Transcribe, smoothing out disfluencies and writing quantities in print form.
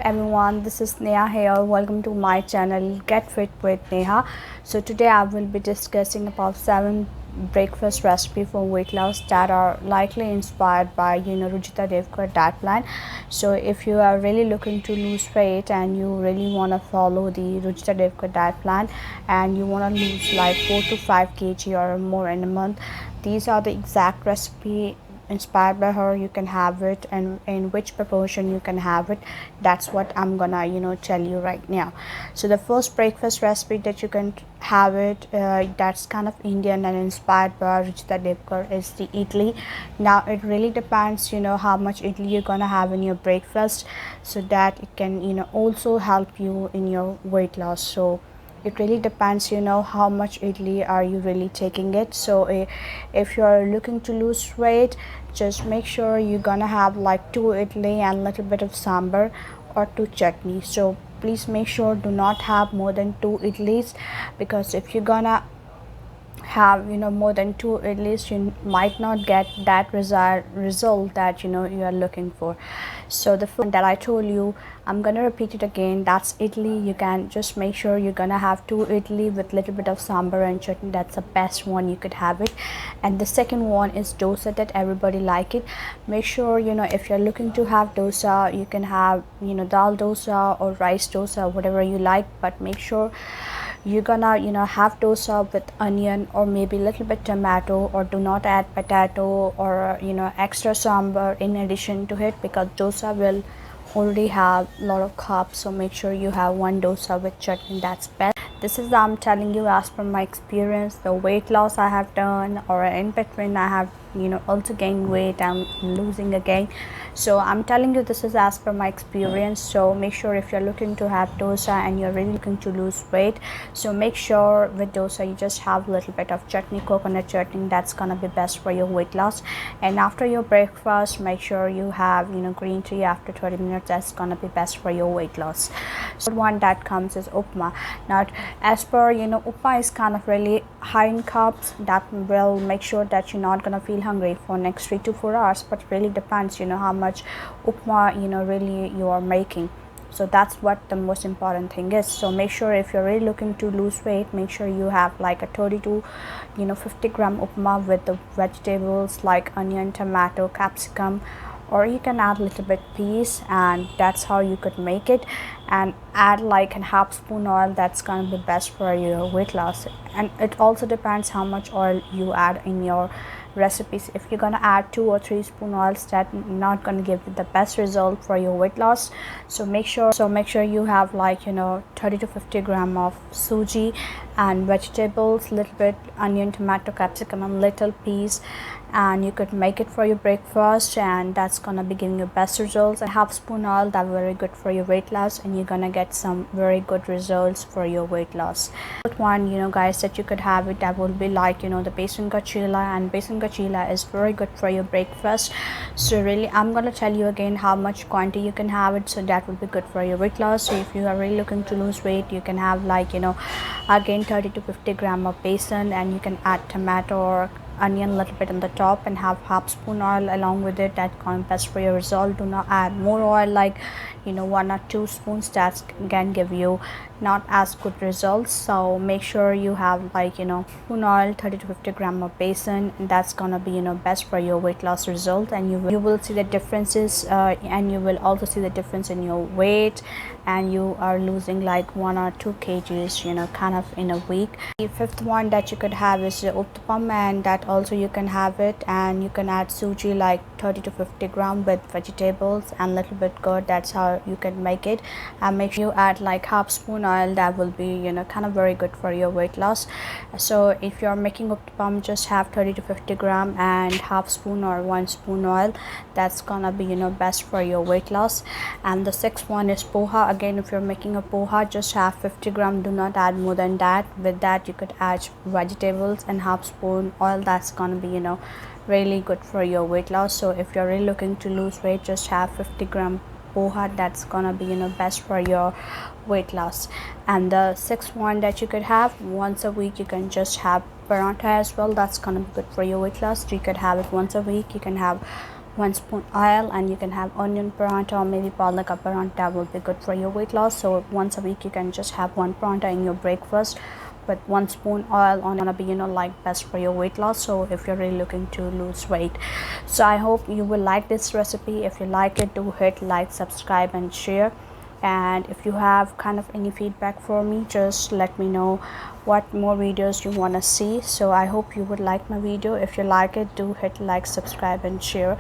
Everyone, this is Neha here. Welcome to my channel Get Fit with Neha. So today I will be discussing about 7 breakfast recipe for weight loss that are likely inspired by RUJUTA DIWEKAR diet plan. So if you are really looking to lose weight and you really want to follow the RUJUTA DIWEKAR diet plan and you want to lose like 4 to 5 kg or more in a month, these are the exact recipe inspired by her. You can have it, and in which proportion you can have it, that's what I'm gonna tell you right now. So the first breakfast recipe that you can have it, that's kind of Indian and inspired by RUJUTA DIWEKAR, is the idli. Now it really depends how much idli you're gonna have in your breakfast, so that it can also help you in your weight loss. So it really depends how much idli are you really taking it. So if you're looking to lose weight, just make sure you're gonna have like 2 idli and little bit of sambar or 2 chutney. So please make sure do not have more than 2 idlis, because if you're gonna have more than 2 at least, you might not get that result that you are looking for. So the food that I told you, I'm gonna repeat it again, that's idli. You can just make sure you're gonna have 2 idli with little bit of sambar and chutney. That's the best one you could have it. And the second one is dosa, that everybody like it. Make sure if you're looking to have dosa, you can have dal dosa or rice dosa, whatever you like, but make sure you're gonna have dosa with onion or maybe little bit tomato, or do not add potato or extra sambar in addition to it, because dosa will already have a lot of carbs. So make sure you have one dosa with chutney, that's best. This is, I'm telling you, as per my experience, the weight loss I have done, or in between I have also gained weight, I'm losing again. So I'm telling you, this is as per my experience. So make sure if you're looking to have dosa and you're really looking to lose weight, so make sure with dosa you just have a little bit of chutney, coconut chutney. That's gonna be best for your weight loss. And after your breakfast, make sure you have green tea after 30 minutes. That's gonna be best for your weight loss. So one that comes is upma. Now as per upma is kind of really high in carbs. That will make sure that you're not gonna feel hungry for next 3 to 4 hours, but it really depends how much upma really you are making. So that's what the most important thing is. So make sure if you're really looking to lose weight, make sure you have like a 30 to 50 gram upma with the vegetables like onion, tomato, capsicum, or you can add a little bit peas, and that's how you could make it. And add like a half spoon oil. That's gonna be best for your weight loss. And it also depends how much oil you add in your recipes. If you're gonna add 2 or 3 spoon oils, that's not gonna give you the best result for your weight loss. So make sure you have like 30 to 50 gram of suji and vegetables, little bit onion, tomato, capsicum, and little peas, and you could make it for your breakfast, and that's gonna be giving you best results. A half spoon oil, that's very good for your weight loss, and you're gonna get some very good results for your weight loss. One guys, that you could have it, that will be like the besan kachila, and besan kachila is very good for your breakfast. So really, I'm gonna tell you again how much quantity you can have it, so that will be good for your weight loss. So if you are really looking to lose weight, you can have like again 30 to 50 gram of besan, and you can add tomato or onion a little bit on the top, and have half spoon oil along with it. That can best for your result. Do not add more oil, like 1 or 2 spoons. That can give you not as good results. So make sure you have like spoon oil, 30 to 50 gram of besan, and that's gonna be best for your weight loss result. And you will see the differences, and you will also see the difference in your weight, and you are losing like 1 or 2 kgs kind of in a week. The fifth one that you could have is uttapam, and that also you can have it, and you can add suji like 30 to 50 gram with vegetables and little bit curd. That's how you can make it. And make sure you add like half spoon oil. That will be kind of very good for your weight loss. So if you're making uttapam, just have 30 to 50 gram and half spoon or 1 spoon oil. That's gonna be best for your weight loss. And the sixth one is poha. Again, if you're making a poha, just have 50 gram. Do not add more than that. With that, you could add vegetables and half spoon oil. That's gonna be really good for your weight loss. So if you're really looking to lose weight, just have 50 gram poha. That's gonna be best for your weight loss. And the sixth one that you could have once a week, you can just have paratha as well. That's gonna be good for your weight loss. You could have it once a week. You can have 1 spoon oil, and you can have onion paratha or maybe palaka paratha will be good for your weight loss. So once a week you can just have one paratha in your breakfast, but 1 spoon oil on gonna be like best for your weight loss. So if you're really looking to lose weight, so I hope you will like this recipe. If you like it, do hit like, subscribe and share. And if you have kind of any feedback for me, just let me know what more videos you want to see. So I hope you would like my video. If you like it, do hit like, subscribe and share.